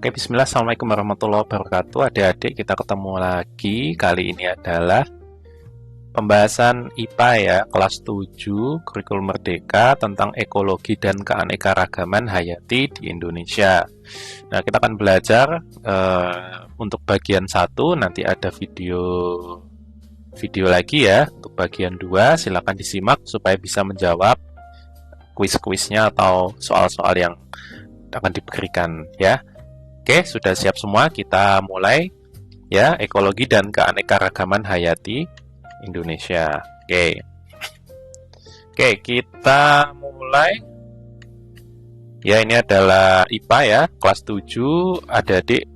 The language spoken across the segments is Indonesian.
Oke, bismillah. Assalamualaikum warahmatullahi wabarakatuh. Adik-adik, kita ketemu lagi. Kali ini adalah pembahasan IPA ya, kelas 7, kurikulum merdeka tentang ekologi dan keanekaragaman hayati di Indonesia. Nah, kita akan belajar untuk bagian 1, nanti ada video lagi ya. Untuk bagian 2, silakan disimak supaya bisa menjawab kuis-kuisnya atau soal-soal yang akan diberikan ya. Oke, sudah siap semua? Kita mulai ya, ekologi dan keanekaragaman hayati Indonesia. Oke, kita mulai. Ya, ini adalah IPA ya, kelas 7, adik-adik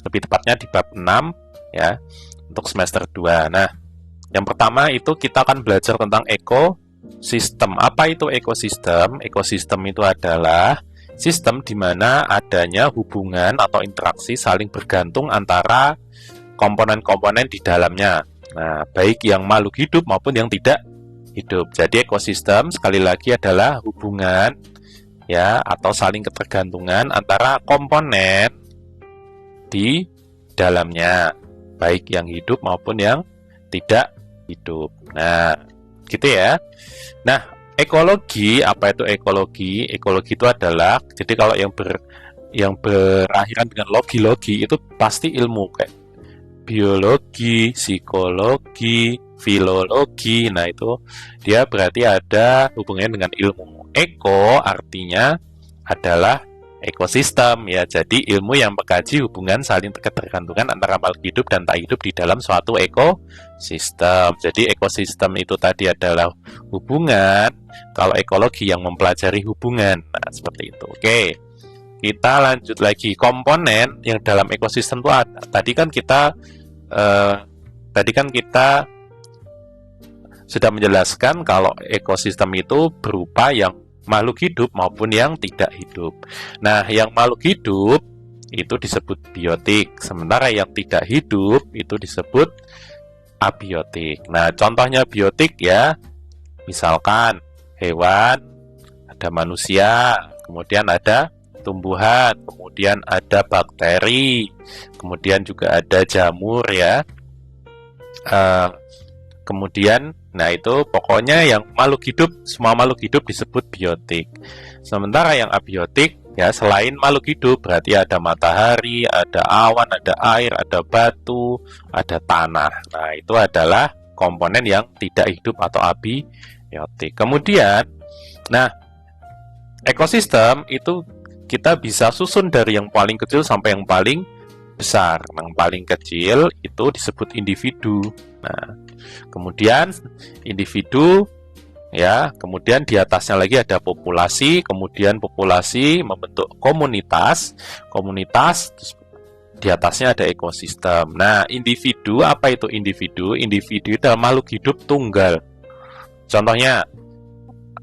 lebih tepatnya di bab 6 ya, untuk semester 2. Nah, yang pertama itu kita akan belajar tentang ekosistem. Apa itu ekosistem? Ekosistem itu adalah sistem di mana adanya hubungan atau interaksi saling bergantung antara komponen-komponen di dalamnya. Nah, baik yang makhluk hidup maupun yang tidak hidup. Jadi ekosistem sekali lagi adalah hubungan ya atau saling ketergantungan antara komponen di dalamnya, baik yang hidup maupun yang tidak hidup. Nah, gitu ya. Nah, ekologi, apa itu ekologi? Ekologi itu adalah, jadi kalau yang berakhiran dengan logi itu pasti ilmu kayak biologi, psikologi, filologi. Nah, itu dia berarti ada hubungannya dengan ilmu. Eko artinya adalah ekosistem ya. Jadi ilmu yang mengkaji hubungan saling ketergantungan antara makhluk hidup dan tak hidup di dalam suatu ekosistem. Jadi ekosistem itu tadi adalah hubungan, kalau ekologi yang mempelajari hubungan. Nah, seperti itu. Oke. Kita lanjut lagi. Komponen yang dalam ekosistem itu ada. Tadi kan kita sudah menjelaskan kalau ekosistem itu berupa yang makhluk hidup maupun yang tidak hidup. Nah, yang makhluk hidup itu disebut biotik, sementara yang tidak hidup itu disebut abiotik. Nah, contohnya biotik ya, misalkan hewan, ada manusia, kemudian ada tumbuhan, kemudian ada bakteri, kemudian juga ada jamur ya. Kemudian, nah itu pokoknya yang makhluk hidup, semua makhluk hidup disebut biotik. Sementara yang abiotik, ya selain makhluk hidup, berarti ada matahari, ada awan, ada air, ada batu, ada tanah. Nah, itu adalah komponen yang tidak hidup atau abiotik. Kemudian, nah, ekosistem itu kita bisa susun dari yang paling kecil sampai yang paling besar. Yang paling kecil itu disebut individu. Nah, kemudian individu ya, kemudian di atasnya lagi ada populasi, kemudian populasi membentuk komunitas, terus di atasnya ada ekosistem. Nah, individu, apa itu individu? Individu itu makhluk hidup tunggal. Contohnya,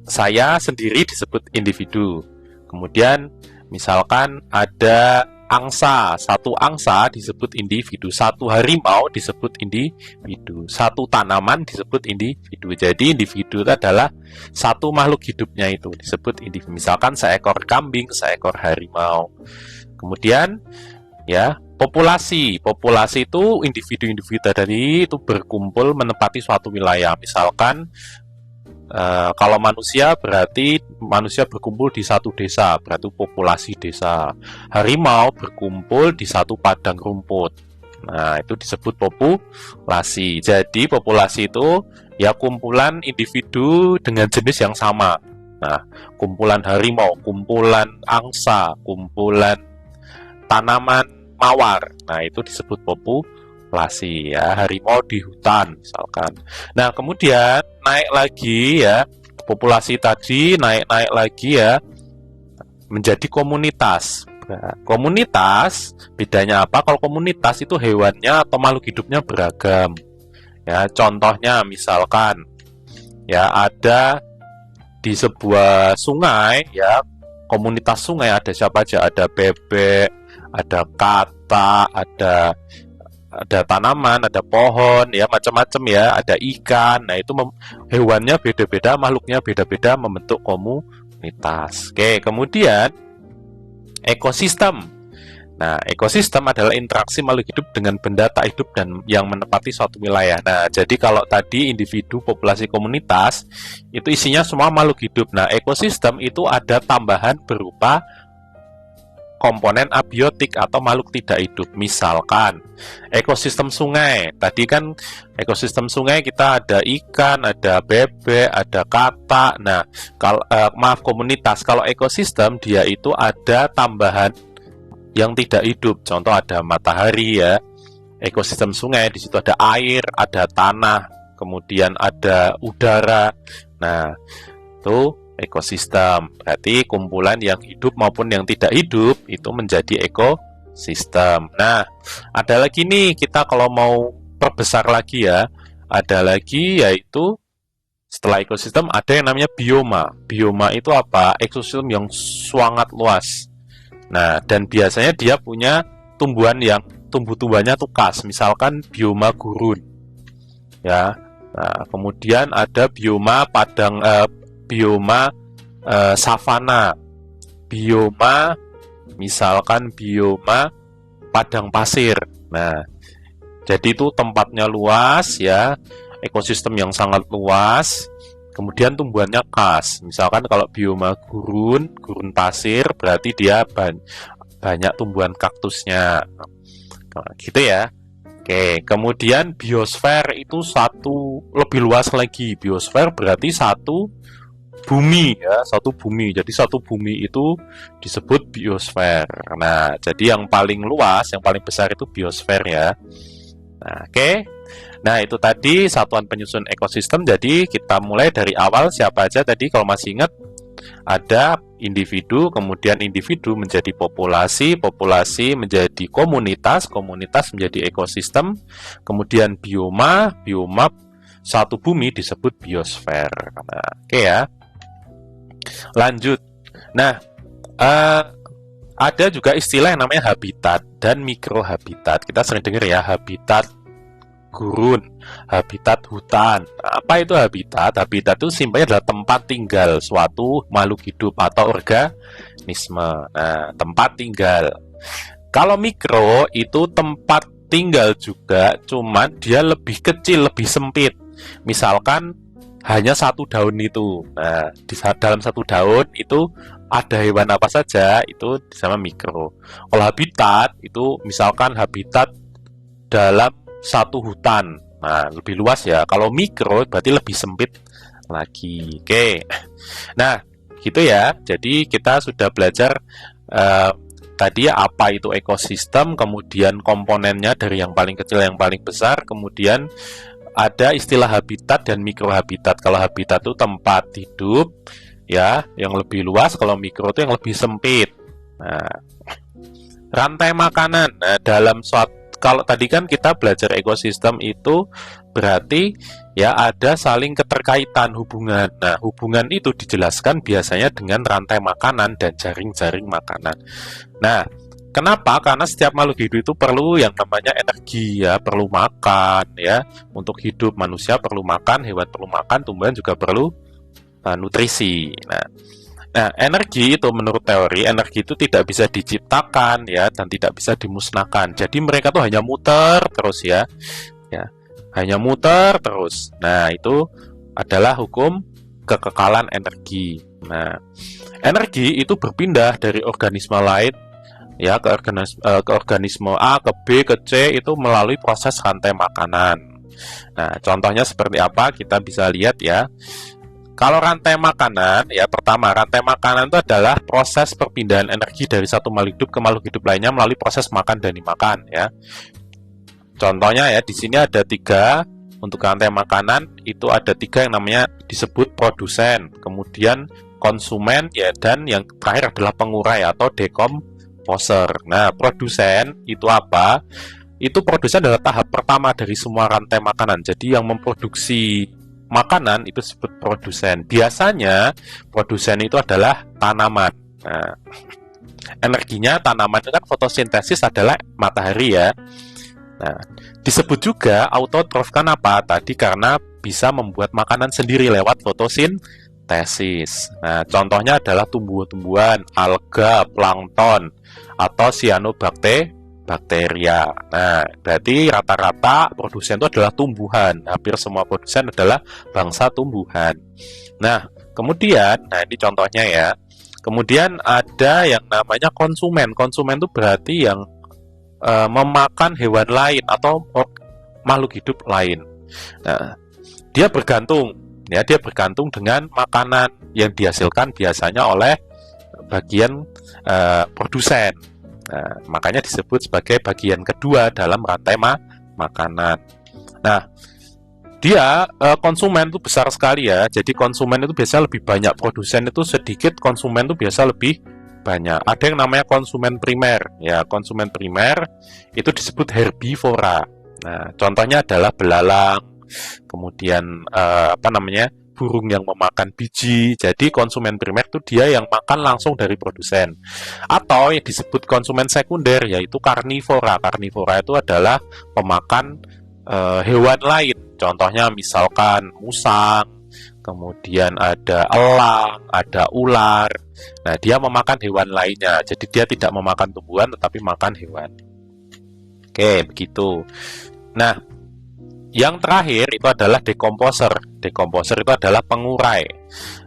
saya sendiri disebut individu. Kemudian misalkan ada angsa, satu angsa disebut individu, satu harimau disebut individu, satu tanaman disebut individu. Jadi individu itu adalah satu makhluk hidupnya itu disebut individu. Misalkan seekor kambing, seekor harimau. Kemudian ya, populasi itu individu-individu tadi itu berkumpul menempati suatu wilayah. Misalkan kalau manusia berarti manusia berkumpul di satu desa, berarti populasi desa. Harimau berkumpul di satu padang rumput. Nah, itu disebut populasi. Jadi populasi itu ya kumpulan individu dengan jenis yang sama. Nah, kumpulan harimau, kumpulan angsa, kumpulan tanaman mawar. Nah, itu disebut populasi ya, harimau di hutan misalkan. Nah, kemudian naik lagi ya, populasi tadi naik lagi ya menjadi komunitas. Nah, komunitas bedanya apa? Kalau komunitas itu hewannya atau makhluk hidupnya beragam. Ya, contohnya misalkan ya ada di sebuah sungai ya, komunitas sungai ada siapa aja? Ada bebek, ada kata, ada tanaman, ada pohon, ya macam-macam ya, ada ikan. Nah, itu hewannya beda-beda, makhluknya beda-beda membentuk komunitas. Oke, kemudian ekosistem. Nah, ekosistem adalah interaksi makhluk hidup dengan benda tak hidup dan yang menempati suatu wilayah. Nah, jadi kalau tadi individu, populasi, komunitas, itu isinya semua makhluk hidup. Nah, ekosistem itu ada tambahan berupa komponen abiotik atau makhluk tidak hidup. Misalkan ekosistem sungai. Tadi kan ekosistem sungai kita ada ikan, ada bebek, ada katak. Nah, kalau maaf komunitas. Kalau ekosistem dia itu ada tambahan yang tidak hidup. Contoh ada matahari ya. Ekosistem sungai di situ ada air, ada tanah, kemudian ada udara. Nah, itu ekosistem. Berarti kumpulan yang hidup maupun yang tidak hidup itu menjadi ekosistem. Nah, ada lagi nih kita kalau mau perbesar lagi ya. Ada lagi yaitu setelah ekosistem ada yang namanya bioma. Bioma itu apa? Ekosistem yang sangat luas. Nah, dan biasanya dia punya tumbuh-tumbuhannya tuh khas. Misalkan bioma gurun. Ya. Nah, kemudian ada bioma bioma savana, bioma misalkan bioma padang pasir. Nah, jadi itu tempatnya luas ya, ekosistem yang sangat luas. Kemudian tumbuhannya khas. Misalkan kalau bioma gurun pasir berarti dia banyak tumbuhan kaktusnya. Nah, gitu ya. Oke, kemudian biosfer itu satu lebih luas lagi. Biosfer berarti satu bumi ya, satu bumi. Jadi satu bumi itu disebut biosfer. Nah, jadi yang paling luas, yang paling besar itu biosfer ya. Nah, oke. Nah, itu tadi satuan penyusun ekosistem. Jadi kita mulai dari awal siapa aja tadi kalau masih ingat ada individu, kemudian individu menjadi populasi, populasi menjadi komunitas, komunitas menjadi ekosistem, kemudian bioma, bioma satu bumi disebut biosfer. Nah, oke ya. Lanjut. Nah, ada juga istilah yang namanya habitat dan mikrohabitat. Kita sering dengar ya, habitat gurun, habitat hutan. Nah, apa itu habitat? Habitat itu simpelnya adalah tempat tinggal suatu makhluk hidup atau organisme. Nah, tempat tinggal. Kalau mikro itu tempat tinggal juga, cuman dia lebih kecil, lebih sempit. Misalkan hanya satu daun itu. Nah, dalam satu daun itu ada hewan apa saja, itu disama mikro. Kalau habitat itu misalkan habitat dalam satu hutan. Nah, lebih luas ya. Kalau mikro berarti lebih sempit lagi. Oke. Nah, gitu ya. Jadi kita sudah belajar tadi apa itu ekosistem, kemudian komponennya dari yang paling kecil yang paling besar, kemudian ada istilah habitat dan mikrohabitat. Kalau habitat itu tempat hidup ya, yang lebih luas. Kalau mikro itu yang lebih sempit. Nah, rantai makanan. Nah, dalam suatu kalau tadi kan kita belajar ekosistem itu berarti ya ada saling keterkaitan hubungan. Nah, hubungan itu dijelaskan biasanya dengan rantai makanan dan jaring-jaring makanan. Nah, kenapa? Karena setiap makhluk hidup itu perlu yang namanya energi ya, perlu makan ya. Untuk hidup manusia perlu makan, hewan perlu makan, tumbuhan juga perlu nutrisi. Nah, energi itu menurut teori, energi itu tidak bisa diciptakan ya dan tidak bisa dimusnahkan. Jadi mereka tuh hanya muter terus ya. Ya, hanya muter terus. Nah, itu adalah hukum kekekalan energi. Nah, energi itu berpindah dari organisme lain ya ke organisme A, ke B, ke C itu melalui proses rantai makanan. Nah, contohnya seperti apa? Kita bisa lihat ya. Kalau rantai makanan, ya pertama, rantai makanan itu adalah proses perpindahan energi dari satu makhluk hidup ke makhluk hidup lainnya melalui proses makan dan dimakan, ya. Contohnya ya, di sini ada 3 untuk rantai makanan, itu ada 3 yang namanya disebut produsen, kemudian konsumen, ya, dan yang terakhir adalah pengurai atau dekomposer. Nah, produsen itu apa? Itu produsen adalah tahap pertama dari semua rantai makanan. Jadi yang memproduksi makanan itu disebut produsen. Biasanya produsen itu adalah tanaman. Nah, energinya tanaman itu kan fotosintesis adalah matahari ya. Nah, disebut juga autotrof kenapa? Tadi karena bisa membuat makanan sendiri lewat fotosintesis. Nah, contohnya adalah tumbuh-tumbuhan, alga, plankton, atau cyanobacteria. Nah, berarti rata-rata produsen itu adalah tumbuhan. Hampir semua produsen adalah bangsa tumbuhan. Nah, kemudian, nah ini contohnya ya. Kemudian ada yang namanya konsumen. Konsumen itu berarti yang memakan hewan lain atau makhluk hidup lain. Nah, dia bergantung dengan makanan yang dihasilkan biasanya oleh bagian produsen. Nah, makanya disebut sebagai bagian kedua dalam rantai makanan. Nah, dia konsumen itu besar sekali ya. Jadi konsumen itu biasa lebih banyak, produsen itu sedikit, konsumen itu biasa lebih banyak. Ada yang namanya konsumen primer. Ya, konsumen primer itu disebut herbivora. Nah, contohnya adalah belalang, kemudian burung yang memakan biji. Jadi konsumen primer itu dia yang makan langsung dari produsen. Atau yang disebut konsumen sekunder yaitu karnivora. Karnivora itu adalah pemakan hewan lain. Contohnya misalkan musang, kemudian ada elang, ada ular. Nah, dia memakan hewan lainnya. Jadi dia tidak memakan tumbuhan tetapi makan hewan. Oke, begitu. Nah, yang terakhir itu adalah decomposer. Decomposer itu adalah pengurai.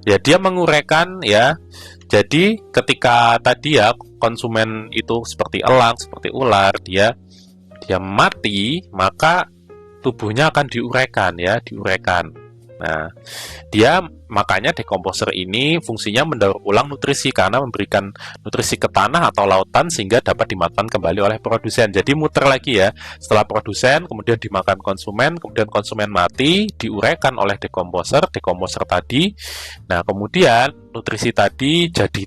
Ya, dia menguraikan ya. Jadi ketika tadi ya konsumen itu seperti elang, seperti ular, dia mati, maka tubuhnya akan diuraikan ya, diuraikan. Nah, dia makanya decomposer ini fungsinya mendaur ulang nutrisi karena memberikan nutrisi ke tanah atau lautan sehingga dapat dimakan kembali oleh produsen. Jadi muter lagi ya, setelah produsen kemudian dimakan konsumen, kemudian konsumen mati, diuraikan oleh decomposer tadi. Nah, kemudian nutrisi tadi jadi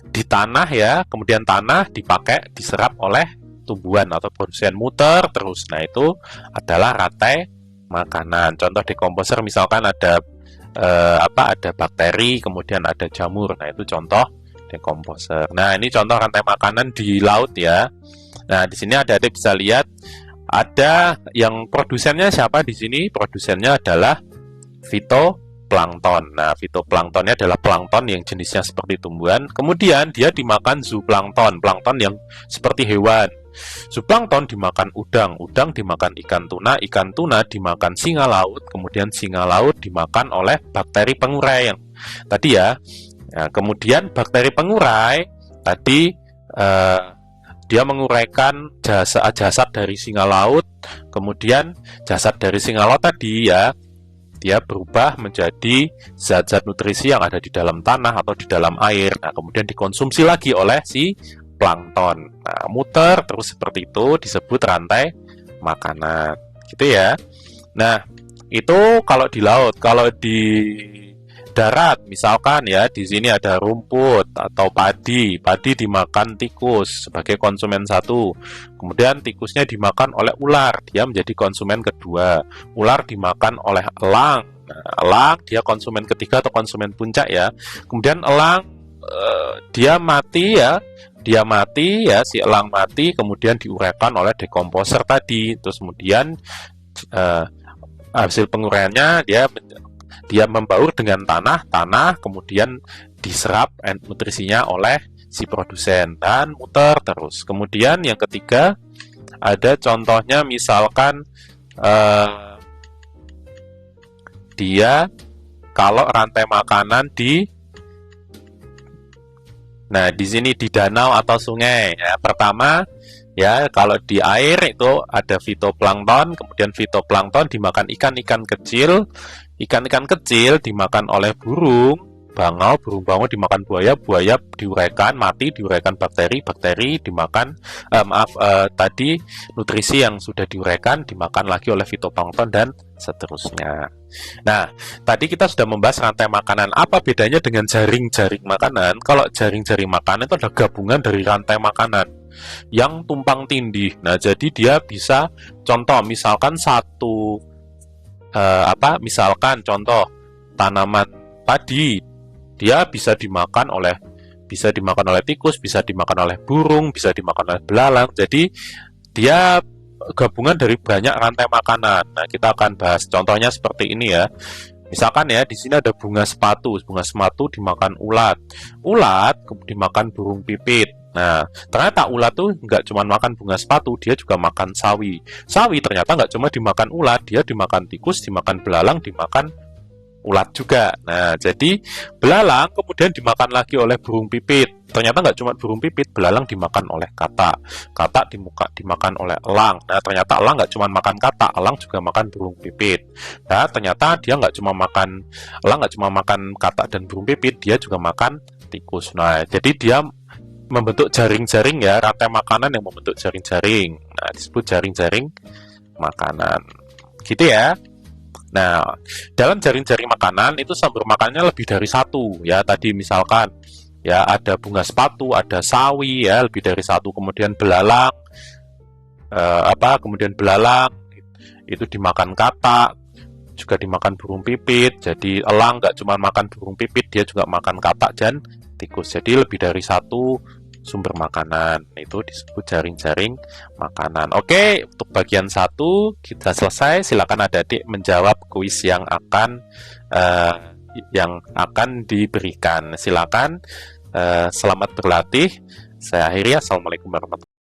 di tanah ya, kemudian tanah dipakai, diserap oleh tumbuhan atau produsen, muter terus. Nah, itu adalah rantai makanan. Contoh decomposer misalkan ada ada bakteri, kemudian ada jamur. Nah, itu contoh decomposer. Nah, ini contoh rantai makanan di laut ya. Nah, di sini ada bisa lihat ada yang produsennya siapa di sini? Produsennya adalah fitoplankton. Nah, fitoplanktonnya adalah plankton yang jenisnya seperti tumbuhan. Kemudian dia dimakan zooplankton, plankton yang seperti hewan. Zooplankton dimakan udang, udang dimakan ikan tuna dimakan singa laut, kemudian singa laut dimakan oleh bakteri pengurai yang tadi ya. Nah, kemudian bakteri pengurai tadi dia menguraikan jasad dari singa laut, kemudian jasad dari singa laut tadi ya, dia berubah menjadi zat-zat nutrisi yang ada di dalam tanah atau di dalam air. Nah, kemudian dikonsumsi lagi oleh si plankton. Nah, muter terus seperti itu disebut rantai makanan. Gitu ya. Nah, itu kalau di laut. Kalau di darat misalkan ya, di sini ada rumput atau padi. Padi dimakan tikus sebagai konsumen satu. Kemudian tikusnya dimakan oleh ular, dia menjadi konsumen kedua. Ular dimakan oleh elang. Nah, elang dia konsumen ketiga atau konsumen puncak ya. Kemudian elang dia mati ya, si elang mati, kemudian diuraikan oleh decomposer tadi. Terus kemudian hasil penguraiannya dia membaur dengan tanah, kemudian diserap nutrisinya oleh si produsen dan muter terus. Kemudian yang ketiga ada contohnya misalkan dia kalau rantai makanan Nah, di sini di danau atau sungai. Ya, pertama, ya kalau di air itu ada fitoplankton, kemudian fitoplankton dimakan ikan-ikan kecil dimakan oleh burung bangau dimakan buaya diuraikan, mati, diuraikan bakteri dimakan, tadi nutrisi yang sudah diuraikan dimakan lagi oleh fitoplankton dan seterusnya. Nah, tadi kita sudah membahas rantai makanan. Apa bedanya dengan jaring-jaring makanan? Kalau jaring-jaring makanan itu adalah gabungan dari rantai makanan yang tumpang tindih. Nah, jadi dia bisa contoh misalkan misalkan contoh tanaman padi, dia bisa dimakan oleh tikus, bisa dimakan oleh burung, bisa dimakan oleh belalang. Jadi dia gabungan dari banyak rantai makanan. Nah, kita akan bahas contohnya seperti ini ya. Misalkan ya, di sini ada bunga sepatu dimakan ulat, ulat dimakan burung pipit. Nah, ternyata ulat tuh nggak cuma makan bunga sepatu, dia juga makan sawi. Sawi ternyata nggak cuma dimakan ulat, dia dimakan tikus, dimakan belalang, dimakan ulat juga. Nah, jadi belalang kemudian dimakan lagi oleh burung pipit. Ternyata nggak cuma burung pipit, belalang dimakan oleh katak. Katak dimakan oleh elang. Nah, ternyata elang nggak cuma makan katak, elang juga makan burung pipit. Nah, ternyata dia nggak cuma makan elang nggak cuma makan katak dan burung pipit, dia juga makan tikus. Nah, jadi dia membentuk jaring-jaring ya, rantai makanan yang membentuk jaring-jaring. Nah, disebut jaring-jaring makanan. Gitu ya. Nah, dalam jaring-jaring makanan itu sumber makannya lebih dari satu ya. Tadi misalkan ya ada bunga sepatu, ada sawi ya lebih dari satu. Kemudian belalang, kemudian belalang itu dimakan katak, juga dimakan burung pipit. Jadi elang nggak cuma makan burung pipit, dia juga makan katak dan tikus. Jadi lebih dari satu sumber makanan, itu disebut jaring-jaring makanan. Oke, untuk bagian 1 kita selesai. Silakan adik-adik menjawab kuis yang akan diberikan. Silakan, selamat berlatih. Saya akhiri. Assalamualaikum warahmatullahi wabarakatuh.